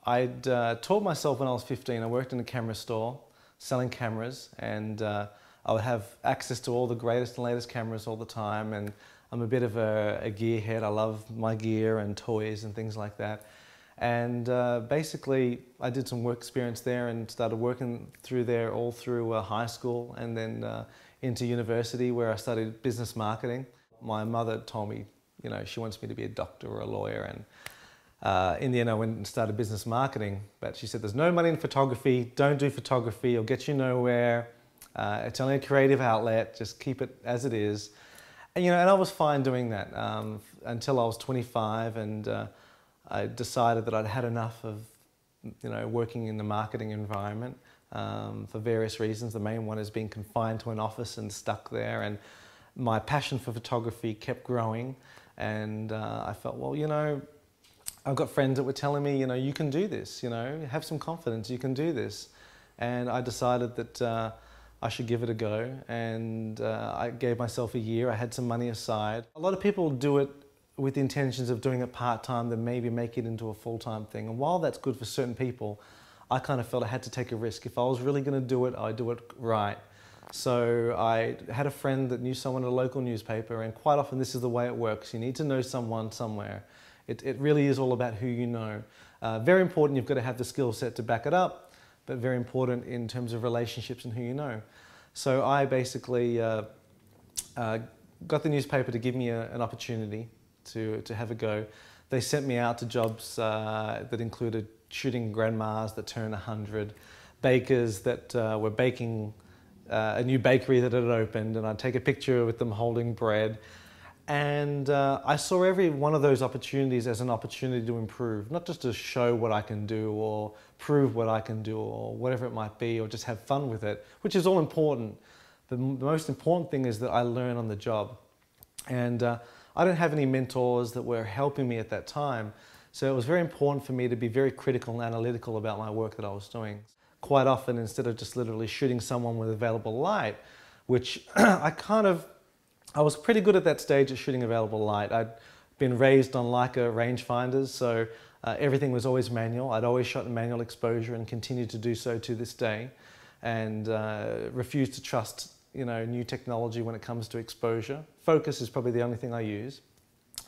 I'd taught myself when I was 15. I worked in a camera store selling cameras, and I would have access to all the greatest and latest cameras all the time. And I'm a bit of a gearhead. I love my gear and toys and things like that. And basically, I did some work experience there and started working through there all through high school, and then into university where I studied business marketing. My mother told me, you know, she wants me to be a doctor or a lawyer, and in the end I went and started business marketing, but she said there's no money in photography, don't do photography, it'll get you nowhere, it's only a creative outlet, just keep it as it is. And, you know, and I was fine doing that until I was 25, and I decided that I'd had enough of, you know, working in the marketing environment for various reasons. The main one is being confined to an office and stuck there, and my passion for photography kept growing, and I felt, well, you know, I've got friends that were telling me, you know, you can do this, you know, have some confidence, you can do this. And I decided that I should give it a go, and I gave myself a year. I had some money aside. A lot of people do it with the intentions of doing it part-time, then maybe make it into a full-time thing. And while that's good for certain people, I kind of felt I had to take a risk. If I was really going to do it, I'd do it right. So I had a friend that knew someone at a local newspaper, and quite often this is the way it works. You need to know someone somewhere. It really is all about who you know. Very important, you've got to have the skill set to back it up, but very important in terms of relationships and who you know. So I basically got the newspaper to give me an opportunity to have a go. They sent me out to jobs that included shooting grandmas that turned 100, bakers that were baking a new bakery that had opened, and I'd take a picture with them holding bread. And I saw every one of those opportunities as an opportunity to improve, not just to show what I can do or prove what I can do or whatever it might be, or just have fun with it, which is all important. The most important thing is that I learn on the job. And I don't have any mentors that were helping me at that time, so it was very important for me to be very critical and analytical about my work that I was doing. Quite often, instead of just literally shooting someone with available light, which I was pretty good at that stage at shooting available light. I'd been raised on Leica rangefinders, so everything was always manual. I'd always shot in manual exposure and continue to do so to this day, and refuse to trust, you know, new technology when it comes to exposure. Focus is probably the only thing I use.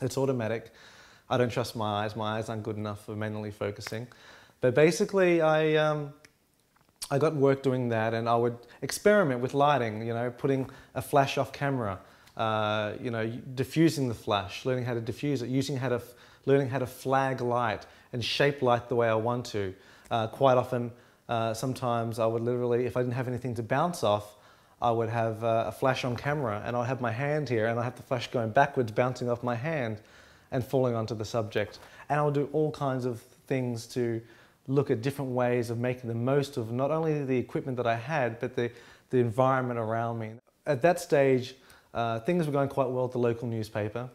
It's automatic. I don't trust my eyes. My eyes aren't good enough for manually focusing. But basically, I got work doing that, and I would experiment with lighting, you know, putting a flash off camera, you know, diffusing the flash, learning how to diffuse it, learning how to flag light and shape light the way I want to. Quite often, sometimes I would literally, if I didn't have anything to bounce off, I would have a flash on camera, and I'd have my hand here, and I'd have the flash going backwards, bouncing off my hand and falling onto the subject. And I would do all kinds of things to look at different ways of making the most of not only the equipment that I had, but the environment around me. At that stage, things were going quite well at the local newspaper.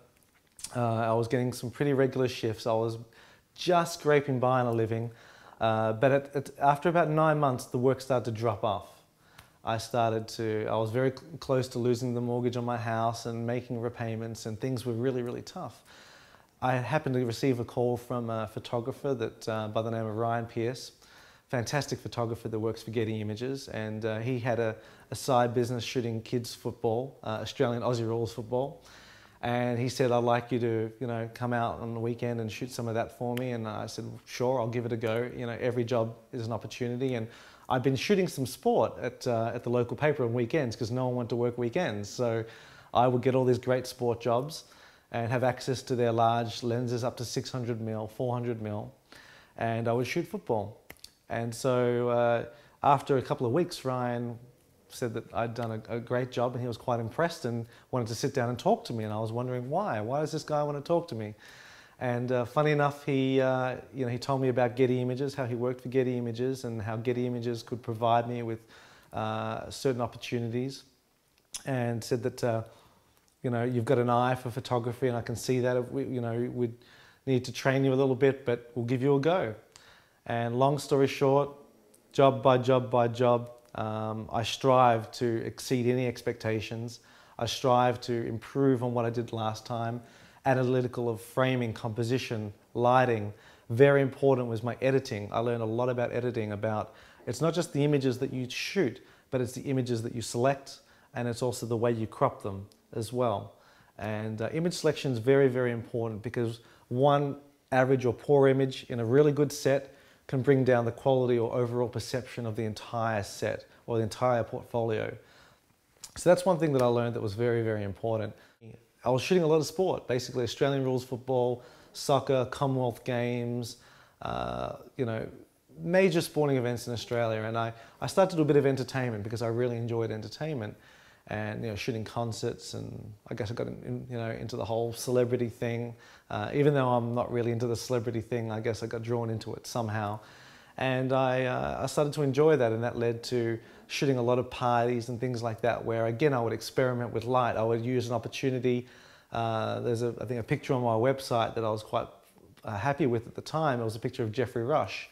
I was getting some pretty regular shifts. I was just scraping by on a living. But after about 9 months, the work started to drop off. I was very close to losing the mortgage on my house and making repayments, and things were really, really tough. I happened to receive a call from a photographer that, by the name of Ryan Pierce, fantastic photographer that works for Getty Images, and he had a side business shooting kids football, Australian Aussie rules football, and he said, I'd like you to, you know, come out on the weekend and shoot some of that for me. And I said, sure, I'll give it a go. You know, every job is an opportunity, and I've been shooting some sport at the local paper on weekends because no one wanted to work weekends, so I would get all these great sport jobs and have access to their large lenses up to 600mm, 400mm, and I would shoot football. And so after a couple of weeks, Ryan said that I'd done a great job, and he was quite impressed and wanted to sit down and talk to me, and I was wondering why. Why does this guy want to talk to me? And funny enough, he told me about Getty Images, how he worked for Getty Images, and how Getty Images could provide me with certain opportunities, and said that you know, you've got an eye for photography, and I can see that. We'd need to train you a little bit, but we'll give you a go. And long story short, job by job by job, I strive to exceed any expectations. I strive to improve on what I did last time, analytical of framing, composition, lighting, very important was my editing. I learned a lot about editing, about it's not just the images that you shoot, but it's the images that you select, and it's also the way you crop them as well. And image selection is very, very important, because one average or poor image in a really good set can bring down the quality or overall perception of the entire set or the entire portfolio. So that's one thing that I learned that was very, very important. I was shooting a lot of sport, basically Australian rules football, soccer, Commonwealth Games, you know, major sporting events in Australia. And I started to do a bit of entertainment because I really enjoyed entertainment, and shooting concerts, and I guess I got into the whole celebrity thing. Even though I'm not really into the celebrity thing, I guess I got drawn into it somehow. And I started to enjoy that, and that led to shooting a lot of parties and things like that, where again I would experiment with light. I would use an opportunity. There's I think a picture on my website that I was quite happy with at the time. It was a picture of Geoffrey Rush,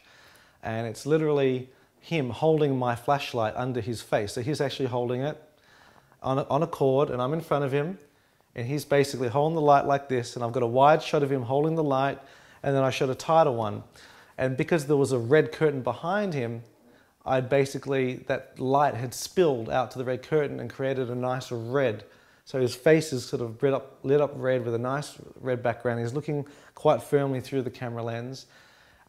and it's literally him holding my flashlight under his face. So he's actually holding it on a cord, and I'm in front of him, and he's basically holding the light like this, and I've got a wide shot of him holding the light, and then I shot a tighter one. And because there was a red curtain behind him, that light had spilled out to the red curtain and created a nice red. So his face is sort of lit up red with a nice red background. He's looking quite firmly through the camera lens.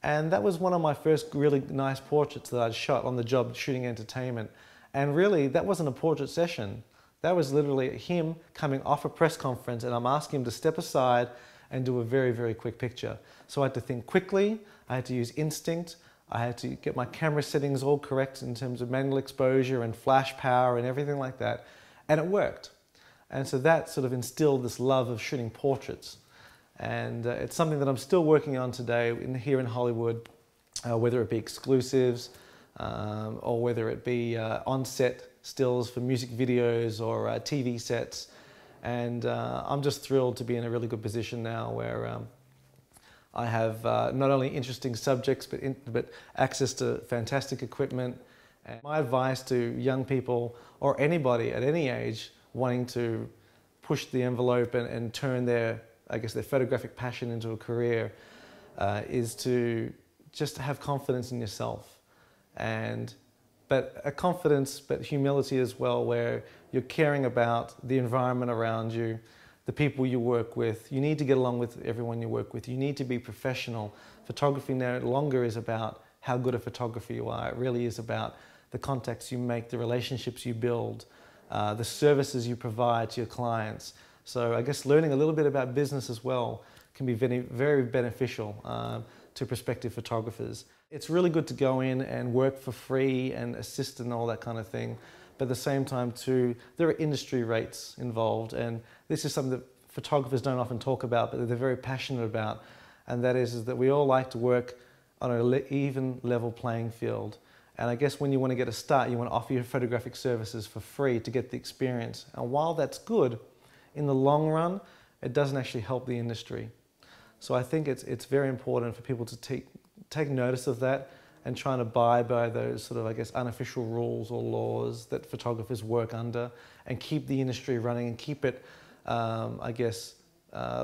And that was one of my first really nice portraits that I'd shot on the job shooting entertainment. And really, that wasn't a portrait session. That was literally him coming off a press conference, and I'm asking him to step aside and do a very, very quick picture. So I had to think quickly, I had to use instinct, I had to get my camera settings all correct in terms of manual exposure and flash power and everything like that, and it worked. And so that sort of instilled this love of shooting portraits. And it's something that I'm still working on today here in Hollywood, whether it be exclusives or whether it be on-set stills for music videos or TV sets. And I'm just thrilled to be in a really good position now where I have not only interesting subjects but access to fantastic equipment. And my advice to young people or anybody at any age wanting to push the envelope and turn their photographic passion into a career is to just have confidence in yourself. But a confidence, but humility as well, where you're caring about the environment around you, the people you work with. You need to get along with everyone you work with. You need to be professional. Photography no longer is about how good a photographer you are. It really is about the contacts you make, the relationships you build, the services you provide to your clients. So I guess learning a little bit about business as well can be very, very beneficial to prospective photographers. It's really good to go in and work for free and assist and all that kind of thing. But at the same time too, there are industry rates involved, and this is something that photographers don't often talk about, but they're very passionate about. And that is that we all like to work on an even level playing field. And I guess when you want to get a start, you want to offer your photographic services for free to get the experience. And while that's good, in the long run, it doesn't actually help the industry. So I think it's very important for people to take notice of that and try and abide by those sort of, unofficial rules or laws that photographers work under, and keep the industry running and keep it,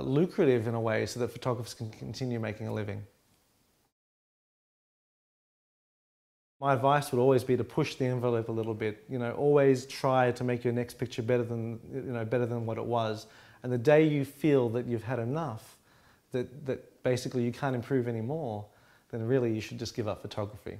lucrative in a way so that photographers can continue making a living. My advice would always be to push the envelope a little bit. Always try to make your next picture better than what it was. And the day you feel that you've had enough, that basically you can't improve anymore, then really you should just give up photography.